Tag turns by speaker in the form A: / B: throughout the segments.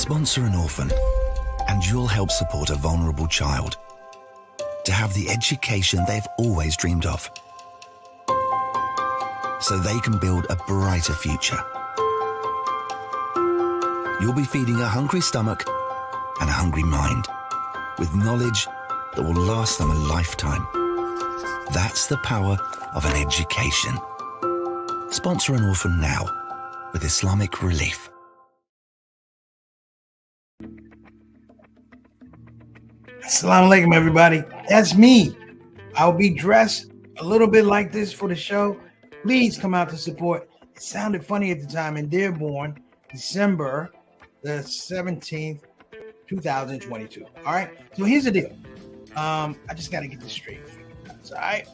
A: Sponsor an orphan, and you'll help support a vulnerable child to have the education they've always dreamed of, so they can build a brighter future. You'll be feeding a hungry stomach and a hungry mind with knowledge that will last them a lifetime. That's the power of an education. Sponsor an orphan now with Islamic Relief.
B: Assalamu alaikum, everybody. That's me. I'll be dressed a little bit like this for the show. Please come out to support. It sounded funny at the time in Dearborn, December the 17th, 2022. All right. So here's the deal. I just got to get this straight. All right.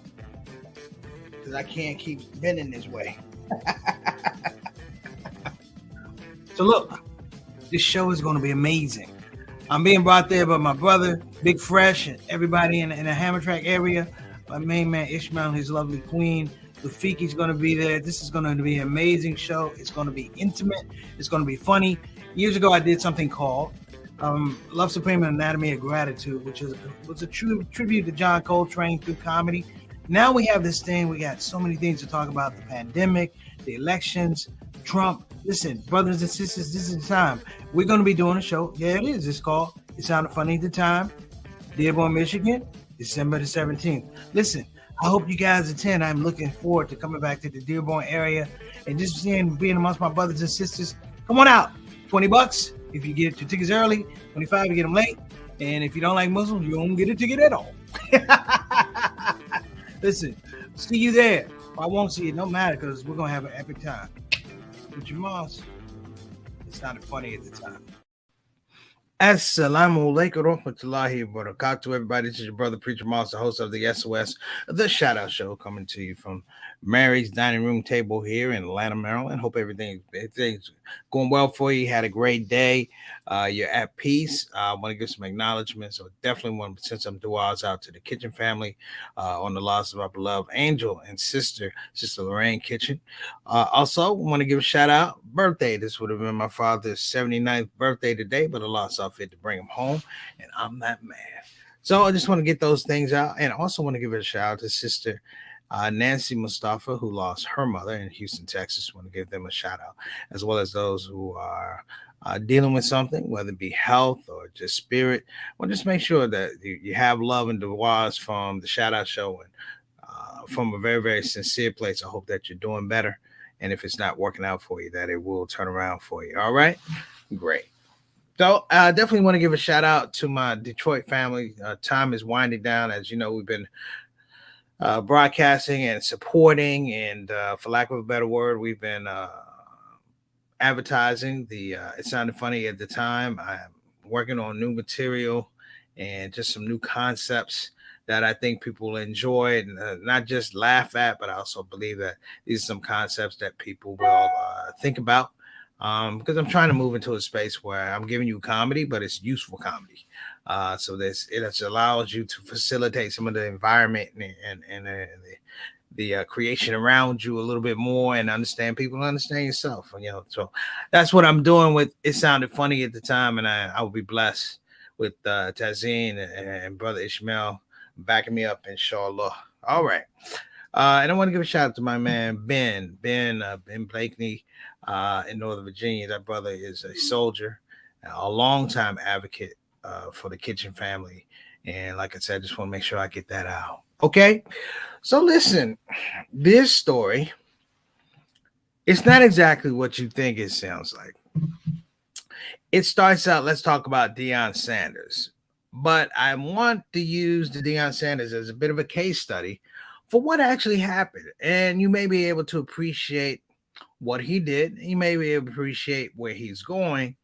B: Because I can't keep bending this way. So look, this show is going to be amazing. I'm being brought there by my brother, Big Fresh, and everybody in the Hammertrack area. My main man, Ishmael, and his lovely queen. Rafiki's going to be there. This is going to be an amazing show. It's going to be intimate. It's going to be funny. Years ago, I did something called Love Supreme Anatomy of Gratitude, which was a true tribute to John Coltrane through comedy. Now we have this thing. We got so many things to talk about: the pandemic, the elections, Trump. Listen, brothers and sisters, this is the time. We're going to be doing a show. Yeah, it is. It's called It Sounded Funny at the Time, Dearborn, Michigan, December the 17th. Listen, I hope you guys attend. I'm looking forward to coming back to the Dearborn area and just being amongst my brothers and sisters. Come on out. $20 if you get your tickets early. $25 you get them late. And if you don't like Muslims, you don't get a ticket at all. Listen, see you there. I won't see you. No matter, because we're going to have an epic time. With your moms. It sounded funny at the time. Assalamu alaikum warahmatullahi wabarakatuh, everybody. This is your brother Preacher Moss, the host of the SOS, the ShOUT show, coming to you from Mary's dining room table here in Atlanta, Maryland. Hope everything's going well for you. Had a great day. You're at peace. I want to give some acknowledgments. So definitely want to send some du'as out to the Kitchen family on the loss of our beloved angel and Sister Lorraine Kitchen. Also, want to give a shout out. Birthday. This would have been my father's 79th birthday today, but I lost off it to bring him home, and I'm that man. So I just want to get those things out, and also want to give a shout out to Sister Nancy Mustafa, who lost her mother in Houston, Texas. Want to give them a shout out, as well as those who are dealing with something, whether it be health or just spirit. Well, just make sure that you have love and du'as from the ShOUT show, and from a very, very sincere place. I hope that you're doing better, and if it's not working out for you, that it will turn around for you. All right, great. So I definitely want to give a shout out to my Detroit family. Time is winding down. As you know, we've been broadcasting and supporting, and for lack of a better word, we've been advertising the It Sounded Funny at the Time. I'm working on new material and just some new concepts that I think people will enjoy and not just laugh at, but I also believe that these are some concepts that people will think about. Because I'm trying to move into a space where I'm giving you comedy, but it's useful comedy. So it allows you to facilitate some of the environment and the creation around you a little bit more, and understand people and understand yourself. So that's what I'm doing with It Sounded Funny at the Time, and I will be blessed with Tazeen and Brother Ishmael backing me up, inshallah. All right. And I want to give a shout out to my man Ben Blakeney in Northern Virginia. That brother is a soldier, a longtime advocate for the Kitchen family. And like I said, I just want to make sure I get that out. Okay. So listen, this story, it's not exactly what you think it sounds like. It starts out, let's talk about Deion Sanders. But I want to use the Deion Sanders as a bit of a case study for what actually happened. And you may be able to appreciate what he did. You may be able to appreciate where he's going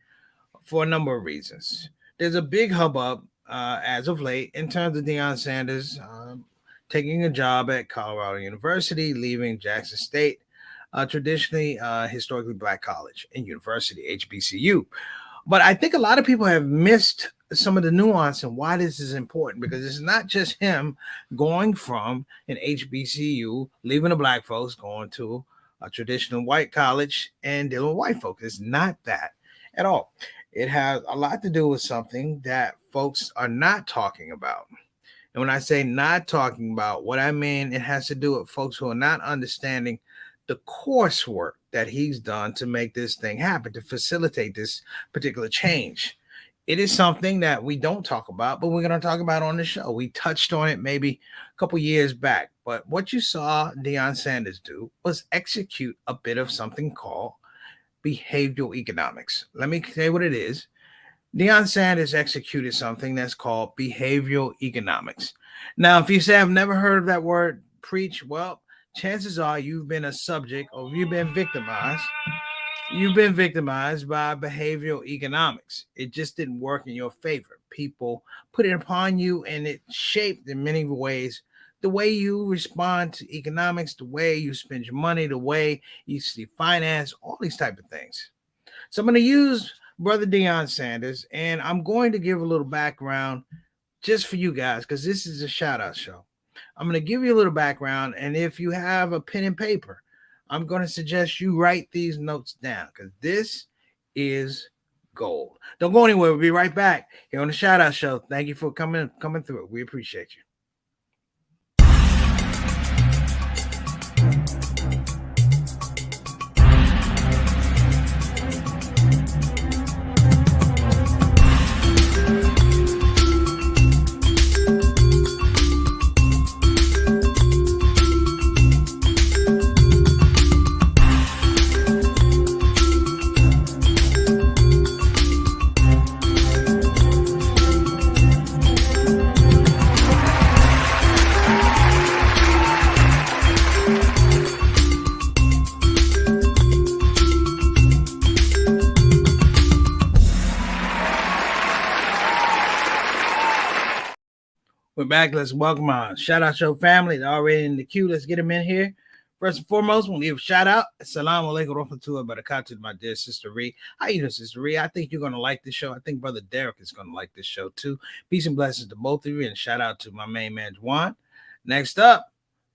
B: for a number of reasons. There's a big hubbub as of late in terms of Deion Sanders taking a job at Colorado University, leaving Jackson State, traditionally historically black college and university, HBCU. But I think a lot of people have missed some of the nuance and why this is important, because it's not just him going from an HBCU, leaving the black folks, going to a traditional white college and dealing with white folks. It's not that at all. It has a lot to do with something that folks are not talking about. And when I say not talking about, what I mean, it has to do with folks who are not understanding the coursework that he's done to make this thing happen, to facilitate this particular change. It is something that we don't talk about, but we're going to talk about on the show. We touched on it maybe a couple years back, but what you saw Deion Sanders do was execute a bit of something called behavioral economics. Let me say what it is. Deion Sanders executed something that's called behavioral economics. Now, if you say I've never heard of that word preach, well, chances are you've been a subject or you've been victimized. You've been victimized by behavioral economics. It just didn't work in your favor. People put it upon you and it shaped in many ways the way you respond to economics, the way you spend your money, the way you see finance, all these type of things. So I'm going to use Brother Deion Sanders, and I'm going to give a little background just for you guys because this is a shout out show. I'm going to give you a little background, and if you have a pen and paper, I'm going to suggest you write these notes down because this is gold. Don't go anywhere. We'll be right back here on the shout out show. Thank you for coming through. We appreciate you. We're back. Let's welcome our shout out show family. They're already in the queue. Let's get them in here. First and foremost, we'll give a shout out. Assalamu alaikum warahmatullahi wabarakatuh, my dear sister Ree. How you doing, sister Ree? I think you're going to like this show. I think Brother Derek is going to like this show too. Peace and blessings to both of you. And shout out to my main man, Juan. Next up,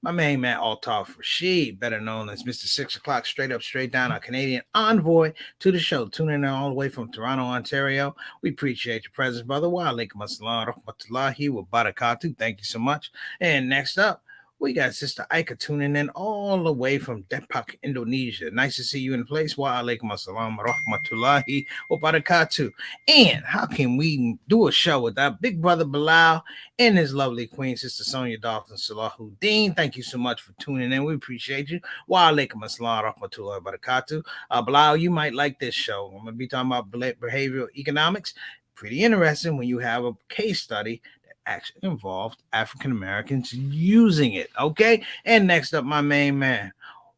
B: my main man, Altaf Rashid, better known as Mr. 6 o'clock, straight up, straight down, our Canadian envoy to the show. Tuning in all the way from Toronto, Ontario. We appreciate your presence, brother. Wa alaikum assalam rahmatullahi wa barakatuh. Thank you so much. And next up, we got Sister Aika tuning in all the way from Depok, Indonesia. Nice to see you in place. Wa alaikum assalam rahmatullahi wa barakatuh. And how can we do a show without Big Brother Bilal and his lovely queen, Sister Sonia Dalton Salahuddin? Thank you so much for tuning in. We appreciate you. Wa alaikum assalam rahmatullahi wa barakatuh. Bilal, you might like this show. I'm going to be talking about behavioral economics. Pretty interesting when you have a case study actually involved African Americans using it. Okay. And next up, my main man.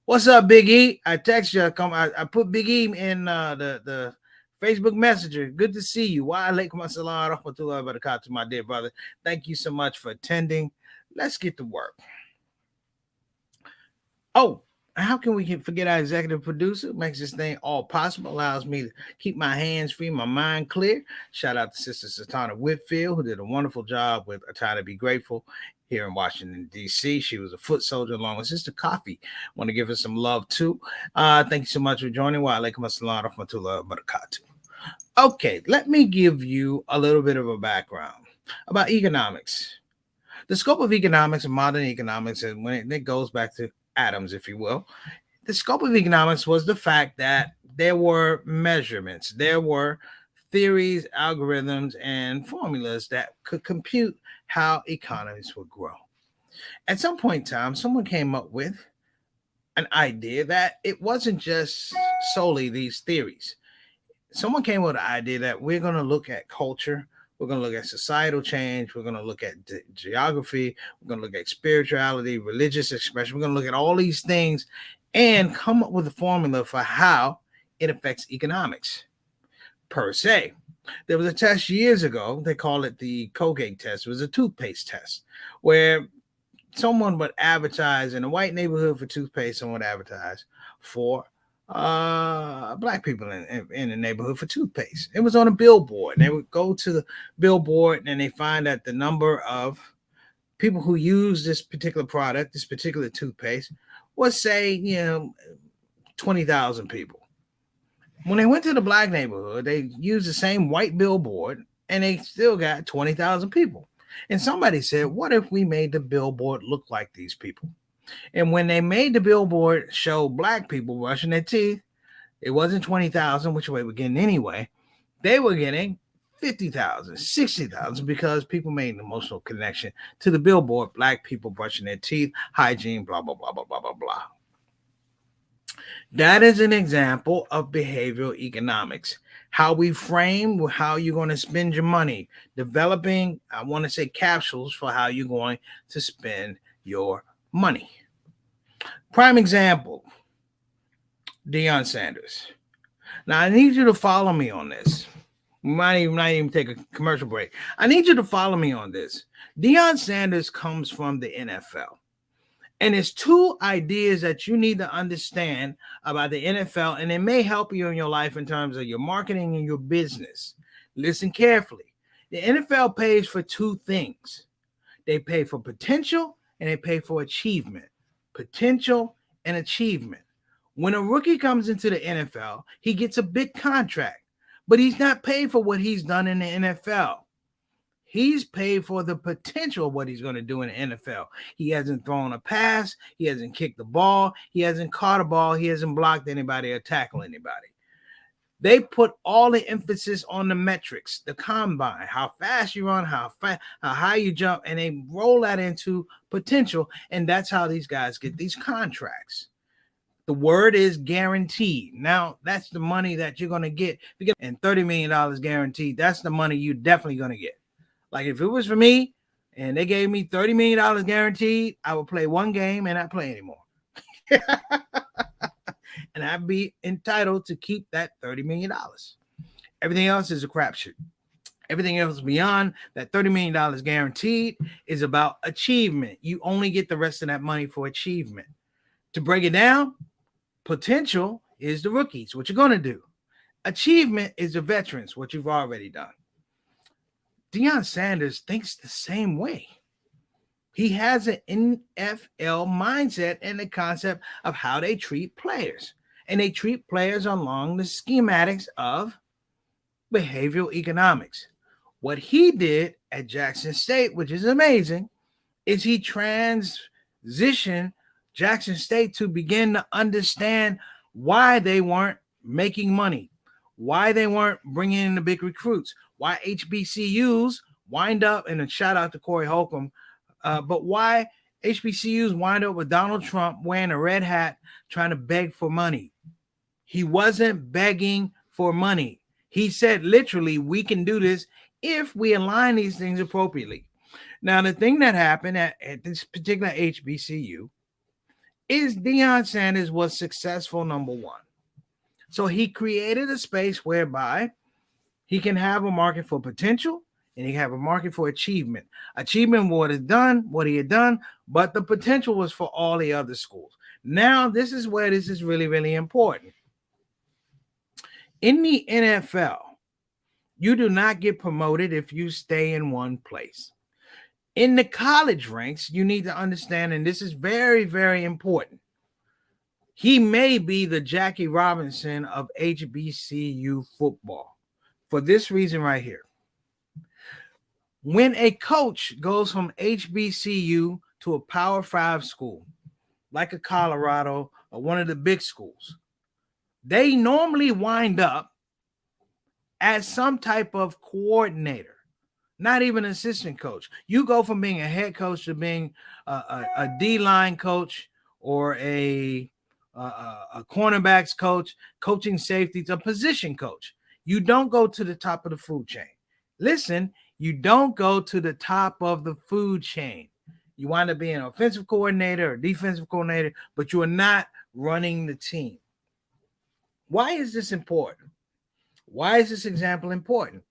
B: What's up, Big E? I text you. I put Big E in the Facebook Messenger. Good to see you. Wa alaikum assalam rahmatullahi wa barakatuh, my dear brother. Thank you so much for attending. Let's get to work. Oh, how can we forget our executive producer? Makes this thing all possible, allows me to keep my hands free, my mind clear. Shout out to Sister Satana Whitfield, who did a wonderful job with A Time to Be Grateful here in Washington, D.C. She was a foot soldier along with Sister Coffee. Want to give her some love, too. Thank you so much for joining. Wa alaikum assalam rahmatullahi wa barakatuh. Okay, let me give you a little bit of a background about economics. The scope of economics and modern economics, and when it goes back to Adams, if you will, the scope of economics was the fact that there were measurements, there were theories, algorithms, and formulas that could compute how economies would grow. At some point in time, someone came up with an idea that it wasn't just solely these theories. Someone came with the idea that we're going to look at culture, we're going to look at societal change. We're going to look at geography. We're going to look at spirituality, religious expression. We're going to look at all these things and come up with a formula for how it affects economics per se. There was a test years ago. They call it the Colgate test. It was a toothpaste test where someone would advertise in a white neighborhood for toothpaste. Someone would advertise for black people in the neighborhood for toothpaste. It was on a billboard. They would go to the billboard and they find that the number of people who use this particular product, this particular toothpaste, was say, 20,000 people. When they went to the black neighborhood, they used the same white billboard and they still got 20,000 people. And somebody said, what if we made the billboard look like these people? And when they made the billboard show black people brushing their teeth, it wasn't 20,000, which they were getting anyway. They were getting 50,000, 60,000 because people made an emotional connection to the billboard, black people brushing their teeth, hygiene, blah, blah, blah, blah, blah, blah, blah. That is an example of behavioral economics. How we frame how you're going to spend your money, developing, I want to say, capsules for how you're going to spend your money. Prime example, Deion Sanders. Now, I need you to follow me on this. We might even take a commercial break. I need you to follow me on this. Deion Sanders comes from the NFL. And it's two ideas that you need to understand about the NFL, and it may help you in your life in terms of your marketing and your business. Listen carefully. The NFL pays for two things. They pay for potential and they pay for achievement. Potential and achievement. When a rookie comes into the NFL, he gets a big contract, but he's not paid for what he's done in the NFL. He's paid for the potential of what he's going to do in the NFL. He hasn't thrown a pass. He hasn't kicked the ball. He hasn't caught a ball. He hasn't blocked anybody or tackled anybody. They put all the emphasis on the metrics, the combine, how fast you run, how high you jump, and they roll that into potential. And that's how these guys get these contracts. The word is guaranteed. Now, that's the money that you're going to get. And $30 million guaranteed, that's the money you're definitely going to get. Like if it was for me and they gave me $30 million guaranteed, I would play one game and not play anymore. And I'd be entitled to keep that $30 million. Everything else is a crapshoot. Everything else beyond that $30 million guaranteed is about achievement. You only get the rest of that money for achievement. To break it down, potential is the rookies, what you're going to do. Achievement is the veterans, what you've already done. Deion Sanders thinks the same way. He has an NFL mindset and the concept of how they treat players. And they treat players along the schematics of behavioral economics. What he did at Jackson State, which is amazing, is he transitioned Jackson State to begin to understand why they weren't making money, why they weren't bringing in the big recruits, why HBCUs wind up, and a shout out to Corey Holcomb, but why HBCUs wind up with Donald Trump wearing a red hat trying to beg for money. He wasn't begging for money. He said literally, we can do this if we align these things appropriately. Now, the thing that happened at this particular HBCU is Deion Sanders was successful, number one. So he created a space whereby he can have a market for potential and he can have a market for achievement. Achievement, what he had done, but the potential was for all the other schools. Now, this is where this is really, really important. In the NFL, you do not get promoted if you stay in one place. In the college ranks, you need to understand, and this is very, very important. He may be the Jackie Robinson of HBCU football for this reason right here. When a coach goes from HBCU to a Power 5 school, like a Colorado or one of the big schools, they normally wind up as some type of coordinator, not even assistant coach. You go from being a head coach to being a D-line coach or a cornerbacks coach, coaching safeties, a position coach. You don't go to the top of the food chain. Listen, you don't go to the top of the food chain. You wind up being an offensive coordinator or defensive coordinator, but you are not running the team. Why is this important? Why is this example important?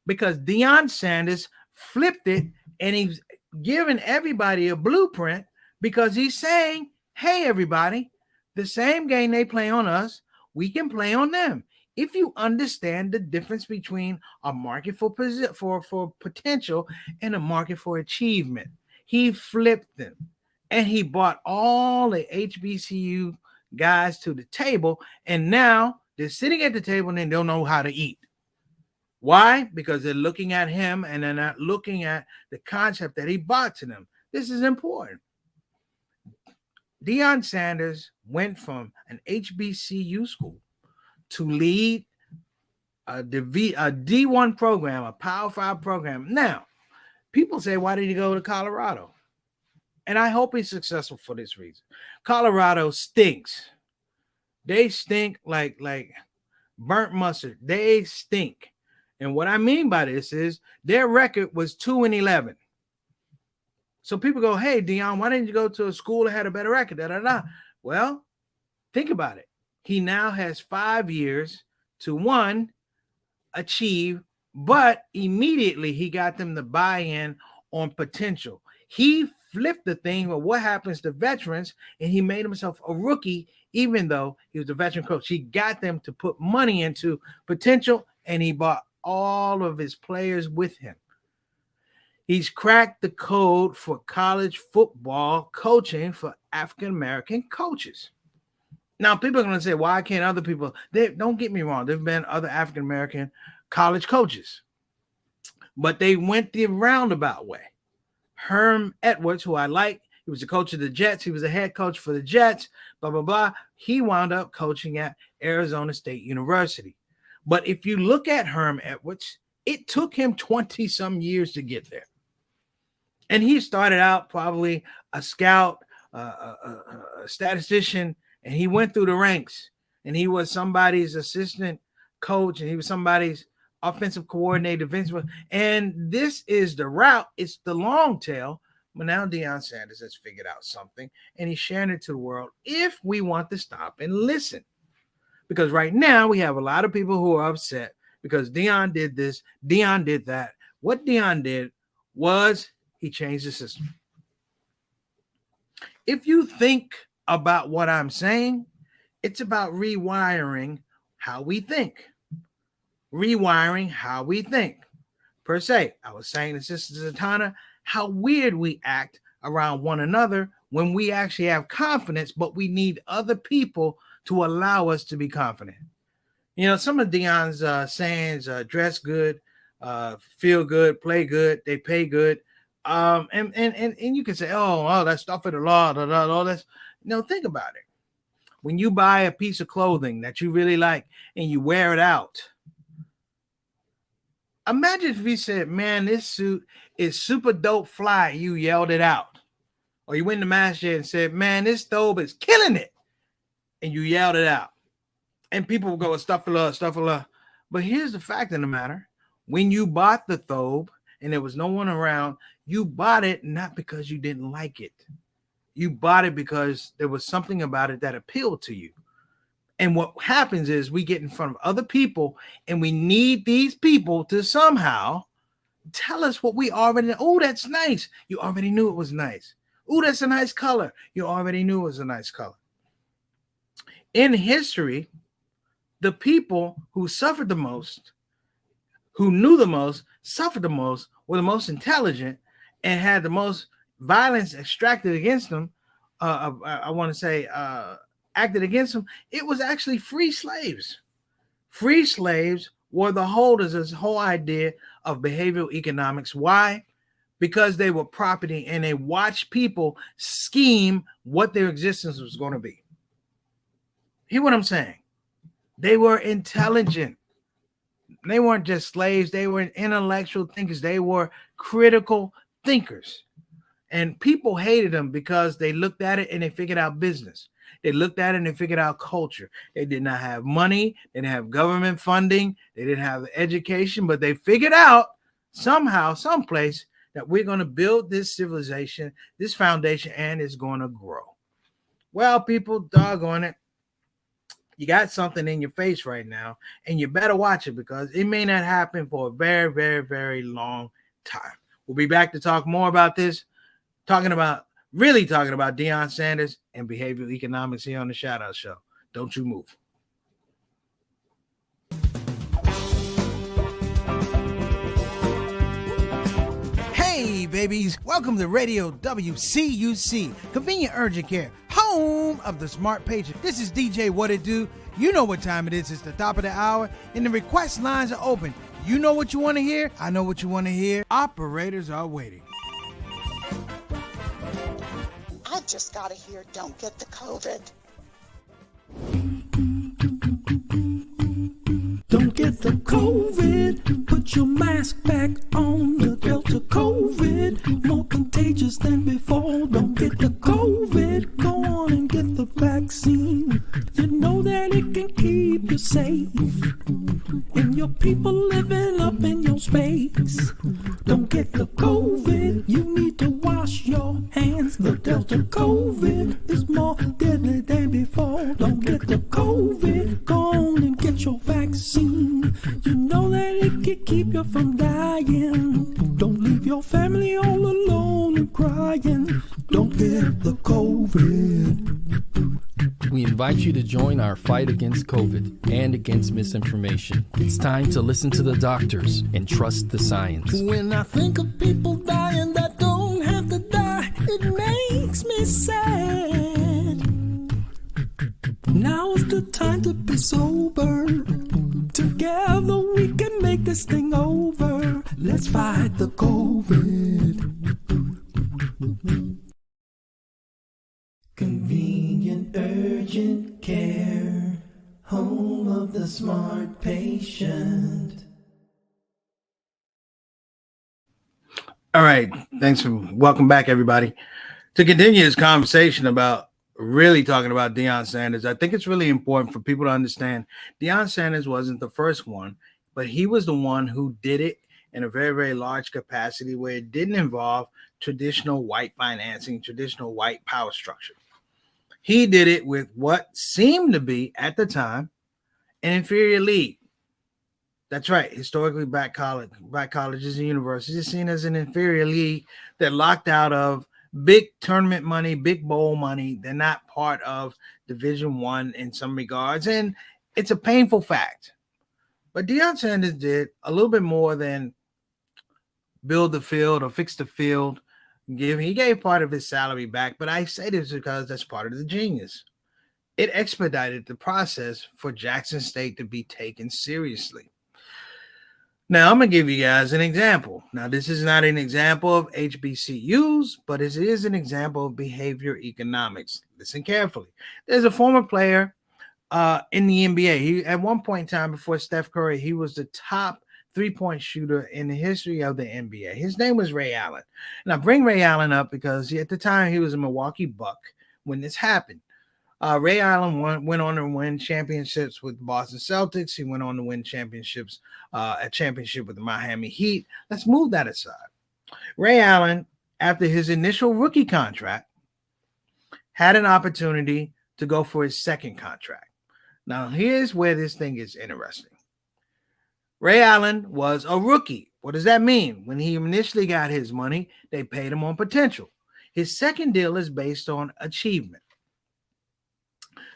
B: Because Deion Sanders flipped it and he's giving everybody a blueprint because he's saying, hey, everybody, the same game they play on us, we can play on them. If you understand the difference between a market for potential and a market for achievement, he flipped them and he brought all the HBCU guys to the table. And now They're sitting at the table and they don't know how to eat. Why? Because they're looking at him and they're not looking at the concept that he brought to them. This is important. Deion Sanders went from an HBCU school to lead a D1 program, a Power 5 program. Now, people say, why did he go to Colorado? And I hope he's successful for this reason. Colorado stinks. They stink like burnt mustard. They stink. And what I mean by this is their record was 2-11. So people go, hey, Deion, why didn't you go to a school that had a better record? Da, da, da. Well, think about it. He now has 5 years to, one, achieve, but immediately he got them to buy in on potential. He flipped the thing of what happens to veterans, and he made himself a rookie, even though he was a veteran coach. He got them to put money into potential, and he bought all of his players with him. He's cracked the code for college football coaching for African-American coaches. Now, people are going to say, why can't other people? Don't get me wrong. There have been other African-American college coaches, but they went the roundabout way. Herm Edwards, who I like, he was the coach of the Jets. He was the head coach for the Jets, blah, blah, blah. He wound up coaching at Arizona State University. But if you look at Herm Edwards, it took him 20-some years to get there. And he started out probably a scout, a statistician, and he went through the ranks. And he was somebody's assistant coach, and he was somebody's offensive coordinator, defensive. And this is the route. It's the long tail. But now Deion Sanders has figured out something, and he's sharing it to the world if we want to stop and listen. Because right now we have a lot of people who are upset because Deion did this, Deion did that. What Deion did was he changed the system. If you think about what I'm saying, it's about rewiring how we think. Rewiring how we think. Per se, I was saying to Sister Zatanna, how weird we act around one another when we actually have confidence, but we need other people to allow us to be confident. You know, some of Deion's sayings, dress good, feel good, play good, they pay good. And you can say, oh, that's stuff of the law, all this. No, think about it. When you buy a piece of clothing that you really like and you wear it out, imagine if we said, man, this suit is super dope fly. You yelled it out. Or you went to masjid and said, man, this thobe is killing it. And you yelled it out. And people will go, astaghfirullah. But here's the fact of the matter. When you bought the thobe and there was no one around, you bought it not because you didn't like it. You bought it because there was something about it that appealed to you. And what happens is we get in front of other people and we need these people to somehow tell us what we already know. Oh, that's nice. You already knew it was nice. Oh, that's a nice color. You already knew it was a nice color. In history, the people who suffered the most, who knew the most, suffered the most, were the most intelligent, and had the most violence extracted against them. Acted against them. It was actually free slaves. Free slaves were the holders of this whole idea of behavioral economics. Why? Because they were property and they watched people scheme what their existence was going to be. Hear what I'm saying? They were intelligent. They weren't just slaves. They were intellectual thinkers. They were critical thinkers. And people hated them because they looked at it and they figured out business. They looked at it and they figured out culture. They did not have money. They didn't have government funding. They didn't have education, but they figured out somehow, someplace that we're going to build this civilization, this foundation, and it's going to grow. Well, people, doggone it. You got something in your face right now, and you better watch it because it may not happen for a very, very, very long time. We'll be back to talk more about this, talking about Deion Sanders and behavioral economics here on the ShOUT Show. Don't you move. Hey, babies. Welcome to Radio WCUC, Convenient Urgent Care, home of the smart patient. This is DJ What It Do,
C: You know what time it is. It's the top of the hour, and the request lines are open. You know what you want to hear? I know what you want to hear. Operators are waiting.
D: I just got to hear Don't Get the COVID.
E: Don't get the COVID. Put your mask back on. The Delta COVID, more contagious than before. Don't get the COVID. Go on and get the vaccine. You know that it can keep you safe, and your people living up in your space. Don't get the COVID. You need to wash your hands. The Delta COVID is more deadly than before. Don't get the COVID. Go on and get your vaccine. You know that it can keep you from dying. Don't leave your family all alone and crying. Don't get the COVID.
F: We invite you to join our fight against COVID and against misinformation. It's time to listen to the doctors and trust the science.
E: When I think of people dying that don't have to die, it makes me sad. Now's the time to be sober. Together we can make this thing over. Let's fight the COVID. Convenient urgent care, home of the smart patient.
B: All right. Welcome back, everybody. To continue this conversation about really talking about Deion Sanders, I think it's really important for people to understand Deion Sanders wasn't the first one, but he was the one who did it in a very, very large capacity where it didn't involve traditional white financing, traditional white power structure. He did it with what seemed to be, at the time, an inferior league. That's right. Historically, black colleges and universities are seen as an inferior league that locked out of big tournament money, big bowl money. They're not part of Division I in some regards, and it's a painful fact. But Deion Sanders did a little bit more than build the field or fix the field. He gave part of his salary back, but I say this because that's part of the genius. It expedited the process for Jackson State to be taken seriously. Now, I'm going to give you guys an example. Now, this is not an example of HBCUs, but it is an example of behavior economics. Listen carefully. There's a former player in the NBA. He, at one point in time before Steph Curry, he was the top three-point shooter in the history of the NBA. His name was Ray Allen. And I bring Ray Allen up because at the time he was a Milwaukee Buck when this happened. Ray Allen went on to win championships with the Boston Celtics. He went on to win a championship with the Miami Heat. Let's move that aside. Ray Allen, after his initial rookie contract, had an opportunity to go for his second contract. Now, here's where this thing is interesting. Ray Allen was a rookie. What does that mean? When he initially got his money, they paid him on potential. His second deal is based on achievement.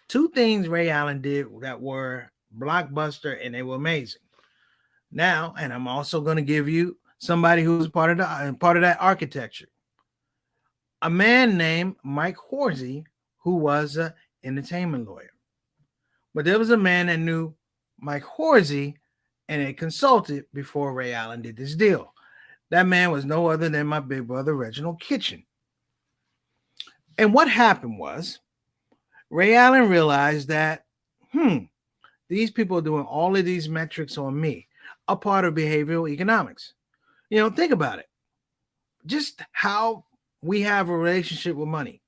B: Two things Ray Allen did that were blockbuster and they were amazing. Now, and I'm also going to give you somebody who's part of that architecture. A man named Mike Horsey, who was an entertainment lawyer. But there was a man that knew Mike Horsey and it consulted before Ray Allen did this deal. That man was no other than my big brother, Reginald Kitchen. And what happened was Ray Allen realized that, these people are doing all of these metrics on me, a part of behavioral economics. You know, think about it. Just how we have a relationship with money.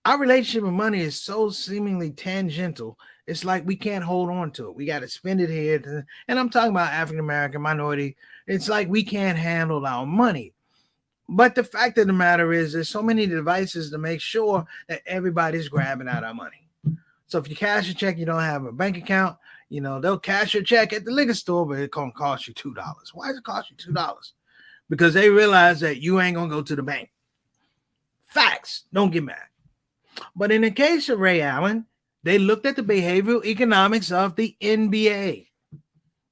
B: Our relationship with money is so seemingly tangential. It's like we can't hold on to it. We got to spend it here. And I'm talking about African-American minority. It's like we can't handle our money. But the fact of the matter is there's so many devices to make sure that everybody's grabbing out our money. So if you cash a check, you don't have a bank account, you know, they'll cash your check at the liquor store, but it's going to cost you $2. Why does it cost you $2? Because they realize that you ain't going to go to the bank. Facts. Don't get mad. But in the case of Ray Allen, they looked at the behavioral economics of the NBA.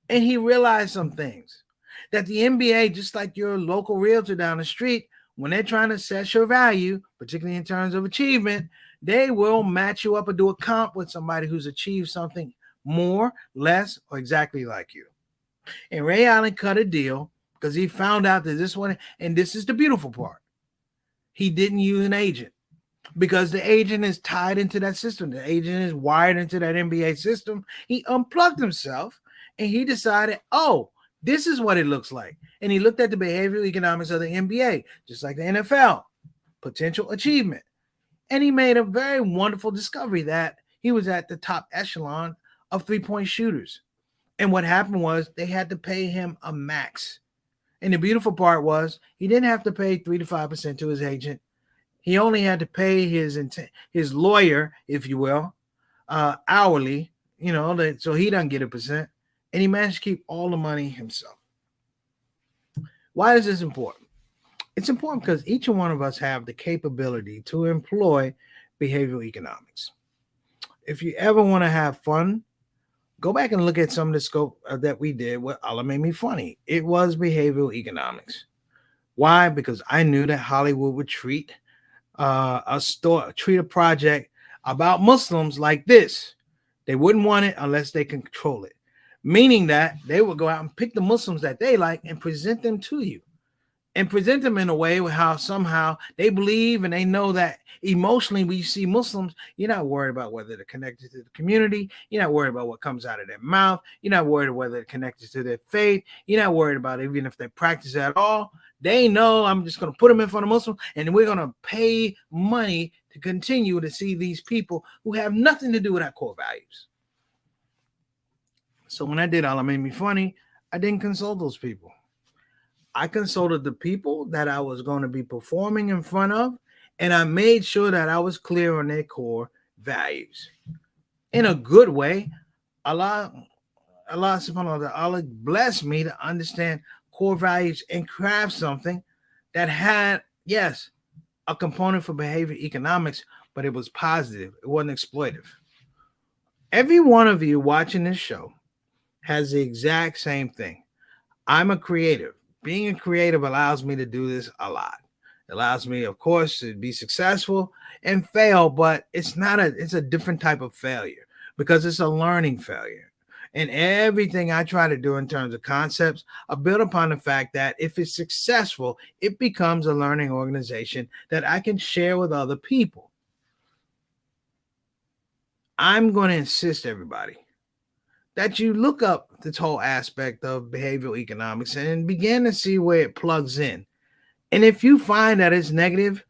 B: And he realized some things. That the NBA, just like your local realtor down the street, when they're trying to assess your value, particularly in terms of achievement, They will match you up or do a comp with somebody who's achieved something more, less, or exactly like you. And Ray Allen cut a deal because he found out that this one, and this is the beautiful part, he didn't use an agent because the agent is tied into that system. The agent is wired into that NBA system. He unplugged himself and he decided, oh, this is what it looks like. And he looked at the behavioral economics of the NBA, just like the NFL, potential achievement. And he made a very wonderful discovery that he was at the top echelon of three-point shooters. And what happened was they had to pay him a max. And the beautiful part was he didn't have to pay 3 to 5% to his agent. He only had to pay his lawyer, if you will, hourly, so he doesn't get a percent. And he managed to keep all the money himself. Why is this important? It's important because each one of us have the capability to employ behavioral economics. If you ever want to have fun, go back and look at some of the scope that we did with Allah Made Me Funny. It was behavioral economics. Why? Because I knew that Hollywood would treat a project about Muslims like this. They wouldn't want it unless they can control it. Meaning that they would go out and pick the Muslims that they like and present them to you. And present them in a way with how somehow they believe and they know that emotionally when you see Muslims, you're not worried about whether they're connected to the community. You're not worried about what comes out of their mouth. You're not worried whether they're connected to their faith. You're not worried about even if they practice at all. They know I'm just going to put them in front of Muslims and we're going to pay money to continue to see these people who have nothing to do with our core values. So when I did Allah Made Me Funny, I didn't consult those people. I consulted the people that I was going to be performing in front of, and I made sure that I was clear on their core values. In a good way, Allah subhanahu wa ta'ala blessed me to understand core values and craft something that had, yes, a component for behavior economics, but it was positive. It wasn't exploitive. Every one of you watching this show has the exact same thing. I'm a creative. Being a creative allows me to do this a lot. It allows me, of course, to be successful and fail, but it's a different type of failure because it's a learning failure. And everything I try to do in terms of concepts are built upon the fact that if it's successful, it becomes a learning organization that I can share with other people. I'm going to insist, everybody, that you look up this whole aspect of behavioral economics and begin to see where it plugs in. And if you find that it's negative,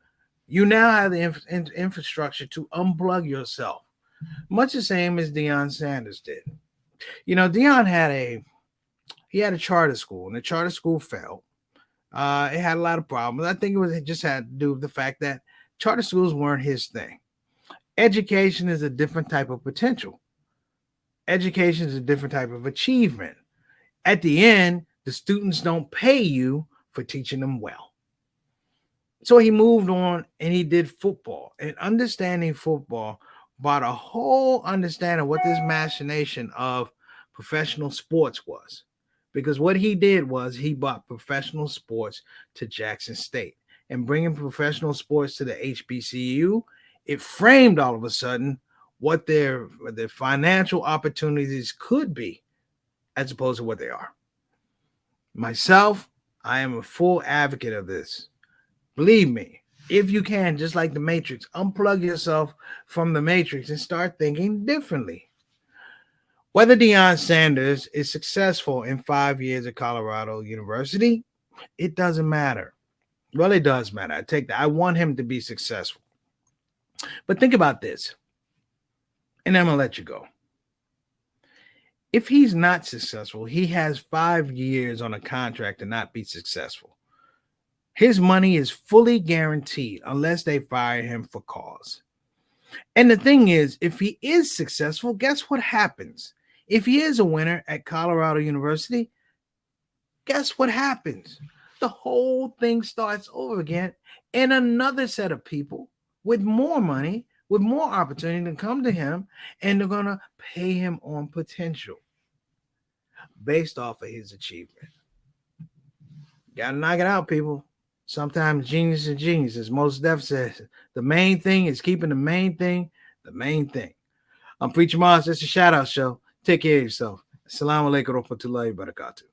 B: you now have the infrastructure to unplug yourself, much the same as Deion Sanders did. Deion had a charter school, and the charter school failed. It had a lot of problems. I think it just had to do with the fact that charter schools weren't his thing. Education is a different type of potential. Education is a different type of achievement. At the end, the students don't pay you for teaching them well. So he moved on and he did football. And understanding football brought a whole understanding of what this machination of professional sports was. Because what he did was he brought professional sports to Jackson State. And bringing professional sports to the HBCU, it framed all of a sudden what their financial opportunities could be as opposed to what they are. Myself, I am a full advocate of this. Believe me, if you can, just like the Matrix, unplug yourself from the Matrix and start thinking differently. Whether Deion Sanders is successful in 5 years at Colorado University, it doesn't matter. Well, it does matter. I want him to be successful. But think about this. And I'm going to let you go. If he's not successful, he has 5 years on a contract to not be successful. His money is fully guaranteed unless they fire him for cause. And the thing is, if he is successful, guess what happens? If he is a winner at Colorado University, guess what happens? The whole thing starts over again, and another set of people with more money, with more opportunity to come to him, and they're going to pay him on potential based off of his achievement. Got to knock it out, people. Sometimes genius is genius, as Mos Def says. The main thing is keeping the main thing the main thing. I'm Preacher Mars. It's a shout out show. Take care of yourself. Assalamu alaikum wa rahmatullahi wa barakatuh.